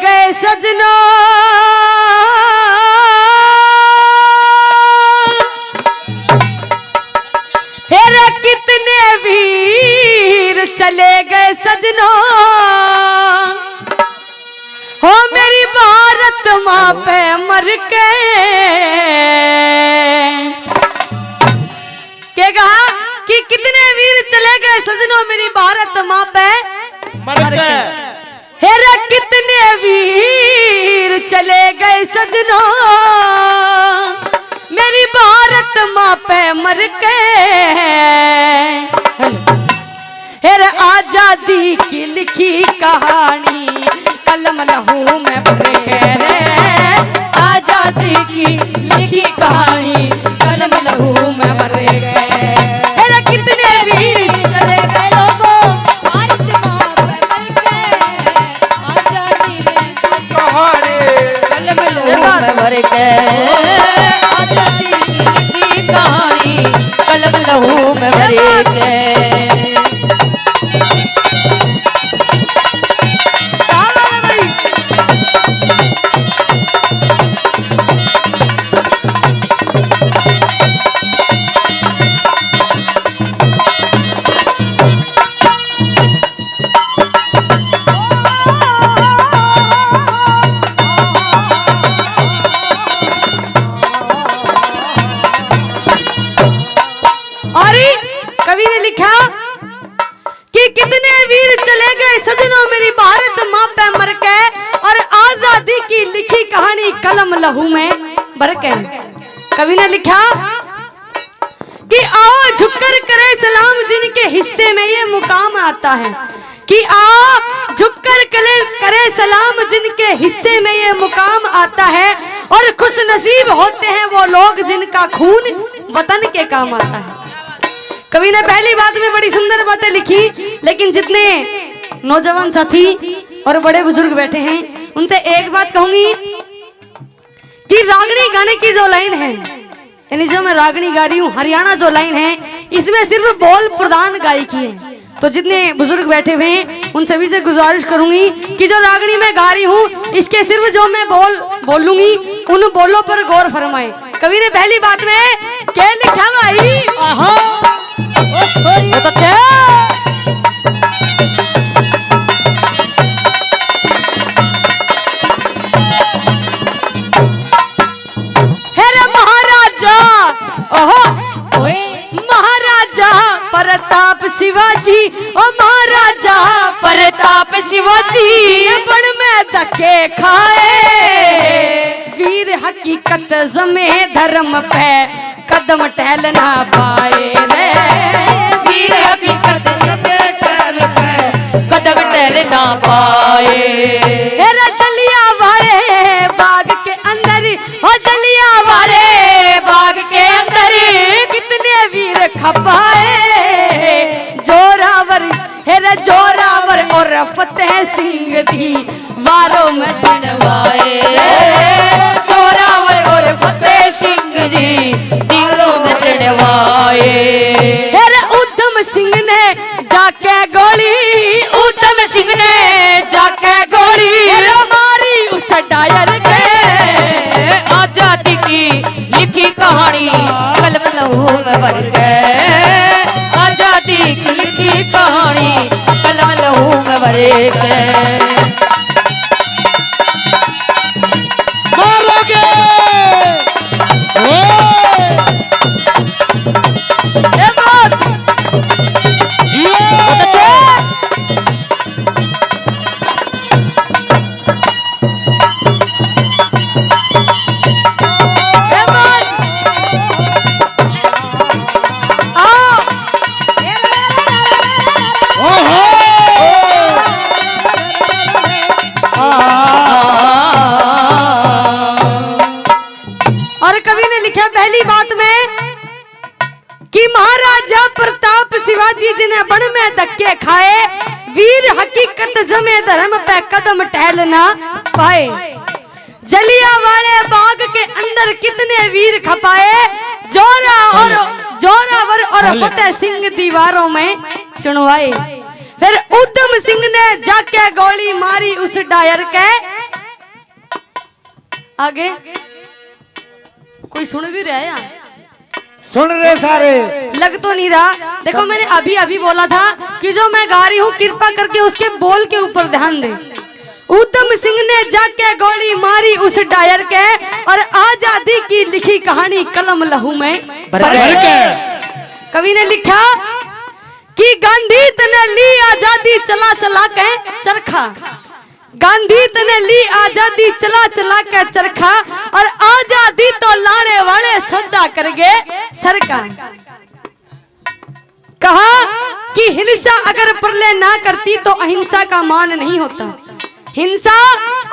गए सजना हेरे कितने वीर चले गए सजना हो मेरी भारत माँ पे मर के कहा कि कितने वीर चले गए सजनों मेरी भारत माँ पे मर के हेरे कितने वीर चले गए सजनों मेरी भारत माँ पे मर के हेरे आजादी की लिखी कहानी कलम लहू में भर के रे आजादी की लिखी कहानी कलम लहू में भर के हेरे कितने वीर चले गए लोगों भारत माँ पे मर के आजादी में कहानी कलम लहू में भर के आजादी की लिखी कहानी कलम लहू में भर के कवि ने लिखा कि कितने वीर चले गए सजनों मेरी भारत माँ पे मर के और आजादी की लिखी कहानी कलम लहू में भर के। कवि ने लिखा कि आओ झुककर करे सलाम जिनके हिस्से में ये मुकाम आता है कि आओ झुककर करे सलाम जिनके हिस्से में ये मुकाम आता है और खुश नसीब होते हैं वो लोग जिनका खून वतन के काम आता है। कवि ने पहली बात में बड़ी सुंदर बातें लिखी, लेकिन जितने नौजवान साथी और बड़े बुजुर्ग बैठे हैं उनसे एक बात कहूंगी कि रागनी गाने की जो लाइन है, यानी जो मैं रागनी गा रही हूँ हरियाणा जो लाइन है, इसमें सिर्फ बोल प्रधान गायकी है। तो जितने बुजुर्ग बैठे हुए हैं उन सभी से गुजारिश करूंगी कि जो रागनी मैं गा रही हूँ इसके सिर्फ जो मैं बोलूंगी उन बोलों पर गौर फरमाएं। कवि ने पहली बात में क्या लिखा भाई महाराजा प्रताप शिवाजी ओ महाराजा प्रताप शिवाजी बन में धक्के खाए वीर हकीकत जमे धर्म पे कदम टहल ना पाए रे वीर हकीकत जमे धर्म पे कदम टहल ना पाए। हेरा जलिया वाले बाग के अंदर हो जलिया वाले बाग के अंदर कितने वीर खपाए जोरावर हेरा जोरावर और फतेह सिंह दी वारों में चढ़वाए जोरावर और फतेह सिंह जी वारों में चढ़वाए। हेरा उधम सिंह ने जाके गोली उधम सिंह ने जाके गोली मारी उस डायर के आजादी की लिखी कहानी कलम लहू में भर गए आजादी की लिखी कहानी कलम लहू में भर गए। मारोगे पहली बात में कि महाराजा प्रताप शिवाजी जी ने बन में धक्के खाए वीर हकीकत जमे धर्म पे कदम टहल ना पाए। जलियांवाले बाग के अंदर कितने वीर खपाए जोरावर और फतेह सिंह दीवारों में चुनवाए। फिर उधम सिंह ने जाके गोली मारी उस डायर के आगे कोई सुन भी रहा है यहाँ? सुन रहे सारे? लग तो नहीं रहा। देखो मैंने अभी अभी बोला था कि जो मैं गा रही हूँ कृपा करके उसके बोल के ऊपर ध्यान दे। ऊधम सिंह ने जाके गोली मारी उस डायर के, और आजादी की लिखी कहानी कलम लहू में भर के। कवि ने लिखा कि गांधी तने ली आजादी चला चला के चरखा, गांधी तने ली आजादी चला चला के चरखा, और आजादी तो लाने वाले सौदा कर गए सरकार। कहा कि हिंसा अगर प्रलय ना करती तो अहिंसा का मान नहीं होता, हिंसा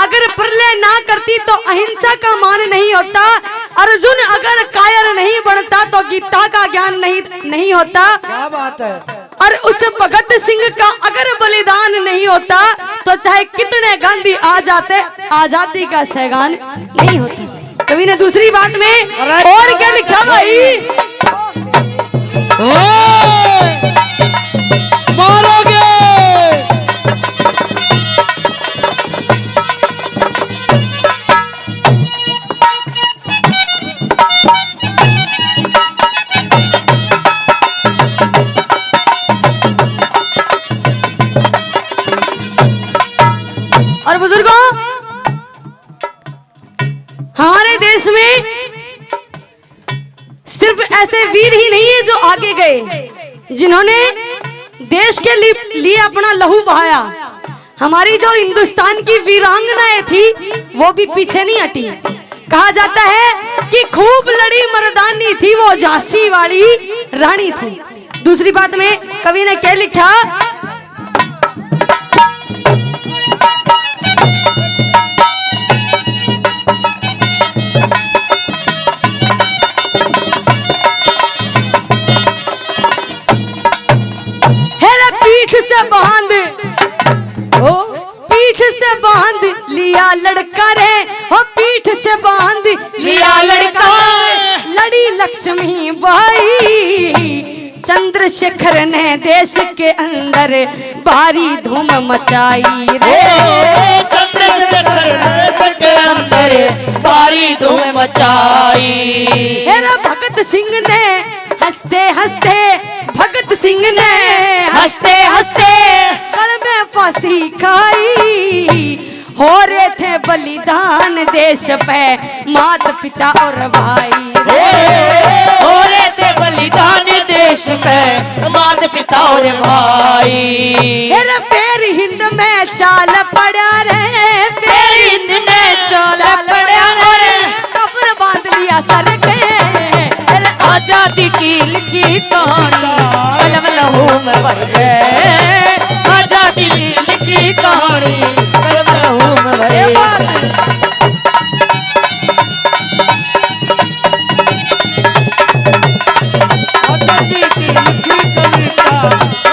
अगर प्रलय ना करती तो अहिंसा का मान नहीं होता, अर्जुन अगर कायर नहीं बनता तो गीता का ज्ञान नहीं होता। क्या बात है। और उस भगत सिंह का अगर बलिदान नहीं होता तो चाहे कितने गांधी आ जाते आजादी का सैगान नहीं होता। कवि ने दूसरी बात में और क्या लिखा भाई? मारोगे और बुजुर्गों, हमारे देश में सिर्फ ऐसे वीर ही नहीं है जो आगे गए, जिन्होंने देश के लिए अपना लहू बहाया। हमारी जो हिंदुस्तान की वीरांगनाएं थी वो भी पीछे नहीं हटी। कहा जाता है कि खूब लड़ी मर्दानी थी वो झांसी वाली रानी थी। दूसरी बात में कवि ने क्या लिखा? पीठ से बांध लिया लड़का रे, हो पीठ से बांध लिया लड़का, लड़ी लक्ष्मी बाई, चंद्रशेखर ने देश के अंदर भारी धूम मचाई रे, चंद्रशेखर ने देश के अंदर भारी धूम मचाई। हेरा भगत सिंह ने हंसते हंसते, भगत सिंह ने हंसते हंसते गल में फांसी खाई, हो रहे थे बलिदान देश पे माता पिता और भाई, हो रहे थे बलिदान देश पे माता पिता और भाई। हेरा पैर हिंद में चाल पड़ा रे, पैर हिंद में चाल पड़ा रे, कब्र बांध लिया सर के, आजादी की लिखी कहानी कलम लहू में भर गए, आजादी की लिखी कहानी कलम लहू में भर गए। आजादी की लिखी कविता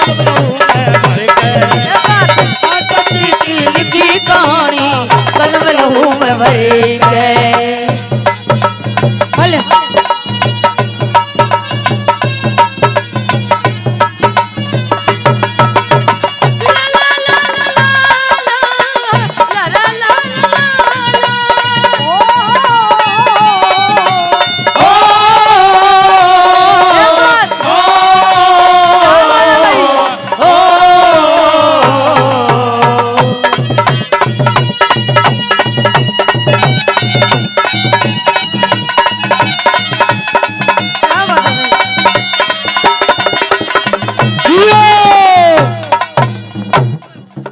कलम लहू में भर गए, आजादी की लिखी कहानी कलम लहू में भर गए।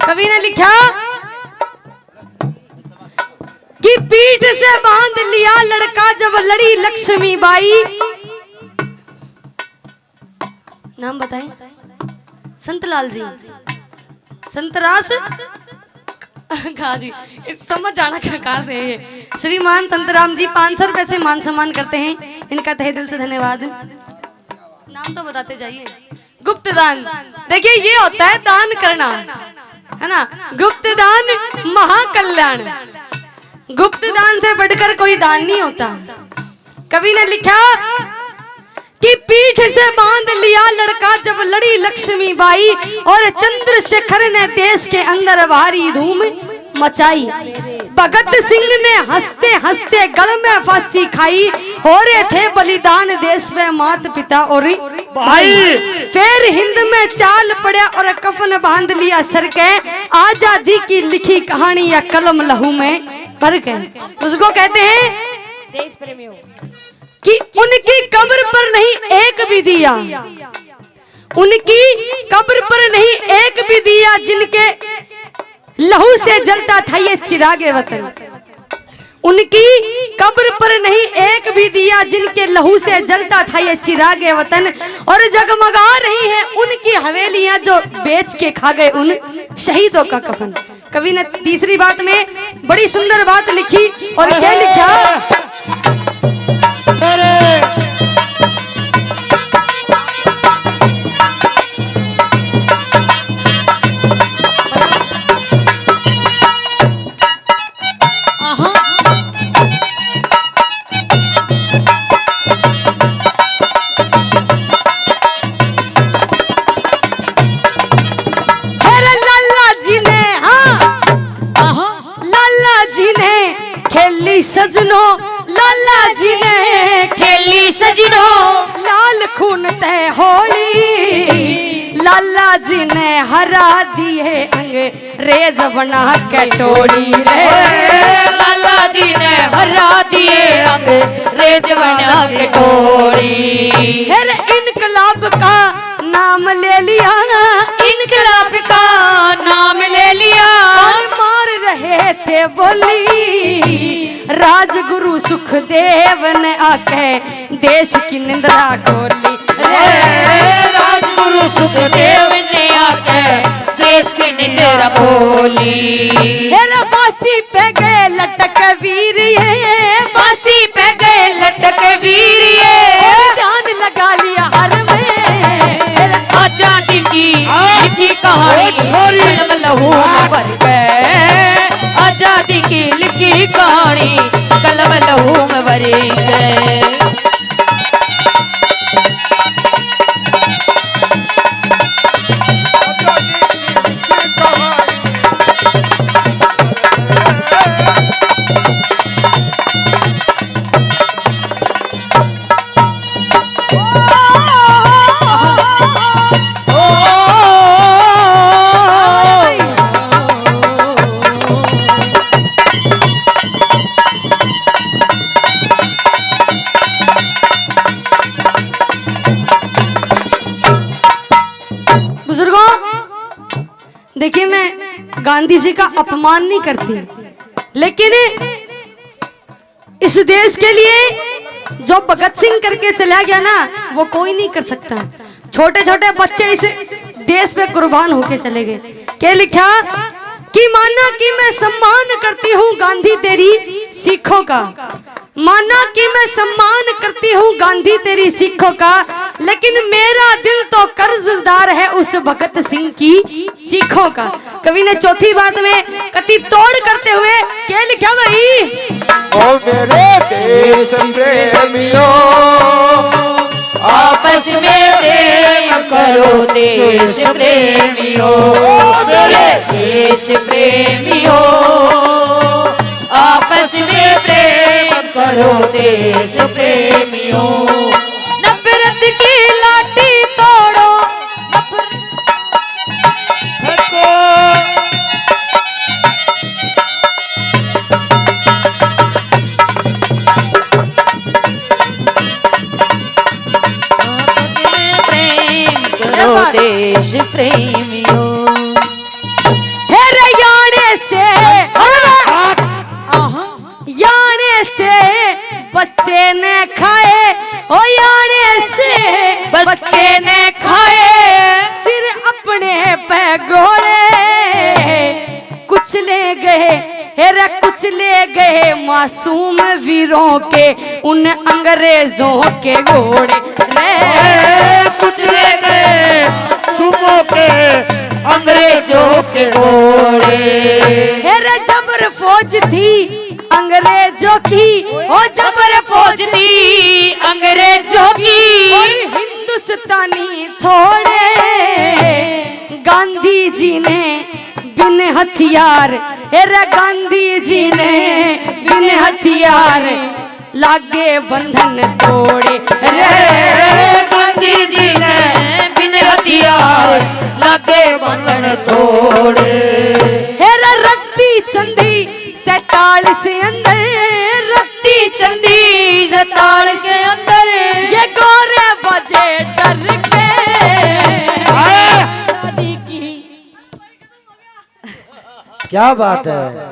कवि ने लिखा कि पीठ से बांध लिया लड़का जब लड़ी लक्ष्मी बाई। नाम बताएं? संतलाल जी, संतरास कहा जी, समझ जाना कहाँ से है। श्रीमान संतराम जी 500 रुपए से मान सम्मान करते हैं, इनका तहे दिल से धन्यवाद। नाम तो बताते जाइए। गुप्त दान, देखिए ये होता है दान करना, है ना। गुप्त दान महाकल्याण, गुप्त दान से बढ़कर कोई दान नहीं होता। कवि ने लिखा कि पीठ से बांध लिया लड़का जब लड़ी लक्ष्मी बाई, और चंद्रशेखर ने देश के अंदर भारी धूम मचाई। भगत सिंह ने हंसते हंसते गल में फांसी खाई, हो रहे थे बलिदान देश में माता पिता और भाई। फिर हिंद में चाल पड़ा और कफन बांध लिया सर के, आजादी की लिखी कहानी या कलम लहू में भर गए। उसको कहते हैं देश प्रेमियों कि उनकी कब्र पर नहीं एक भी दिया, उनकी कब्र पर नहीं एक भी दिया, जिनके लहू से जलता था ये चिरागे वतन। उनकी कब्र पर नहीं एक भी दिया, जिनके लहू से जलता था ये चिरागे वतन। और जगमगा रही है उनकी हवेलियां जो बेच के खा गए उन शहीदों का कफन। कवि ने तीसरी बात में बड़ी सुंदर बात लिखी और क्या लिखा, खेली सजनो लाला जी ने खेली सजनो लाल खून तय होली, लाला जी ने हरा दिए अंग्रेज बना के टोली रे, लाला जी ने हरा दिए अंग्रेज बना के टोली। फिर इनकलाब का नाम ले लिया, इनकलाब का नाम ले लिया, और मार रहे थे बोली, राजगुरु सुखदेव ने आके देश की निंद्रा खोली रे, राजगुरु सुखदेव ने आके देश की निंद्रा खोली। फांसी पे गए लटक वीर, फांसी पे गए लटक वीर, ध्यान लगा लिया हर में, आजादी की लिखी कहानी कलम लहू में भर गए, आजादी की लिखी कहानी कलम लहू में भर गए। देखिए, मैं गांधी जी का अपमान नहीं करती, लेकिन इस देश के लिए जो भगत सिंह करके चला गया ना, वो कोई नहीं कर सकता। छोटे छोटे बच्चे इस देश पे कुर्बान होके चले गए। क्या लिखा कि माना कि मैं सम्मान करती हूँ गांधी तेरी सीखों का, माना कि मैं सम्मान करती हूँ गांधी तेरी सीखों का, लेकिन मेरा दिल तो कर्जदार है उस भगत सिंह की चीखों का। कवि ने चौथी बात में कति तोड़ करते हुए क्या लिखा भाई, ओ मेरे देश प्रेमियों आपस में प्रेम करो देश प्रेमियों, मेरे देश प्रेमियों आपस में प्रेम करो देश प्रेमियों। नफरत की लाठी तोड़ो, देश प्रेमियों। याने से बच्चे ने खाए, ओ याने से बच्चे ने खाए, सिर अपने पे गोले कुचले गए, हेरा कुचले गए मासूम वीरों के उन अंग्रेजों के घोड़े रे, कुचले गए सुमो के अंग्रेजों के घोड़े। हेरा जबर फौज थी अंग्रेजों की, ओ जबर फौज थी अंग्रेजों की, और हिंदुस्तानी थोड़े, गांधी जी ने बिन हथियार रे गांधी जी ने बिन हथियार लागे बंधन तोड़े रे गांधी जी ने बिन हथियार लागे बंधन तोड़े। हेरा रक्ति चंदी 47 अंदर रक्ति चंदी 47 अंदर ये गोरे बजे डर के क्या बात है।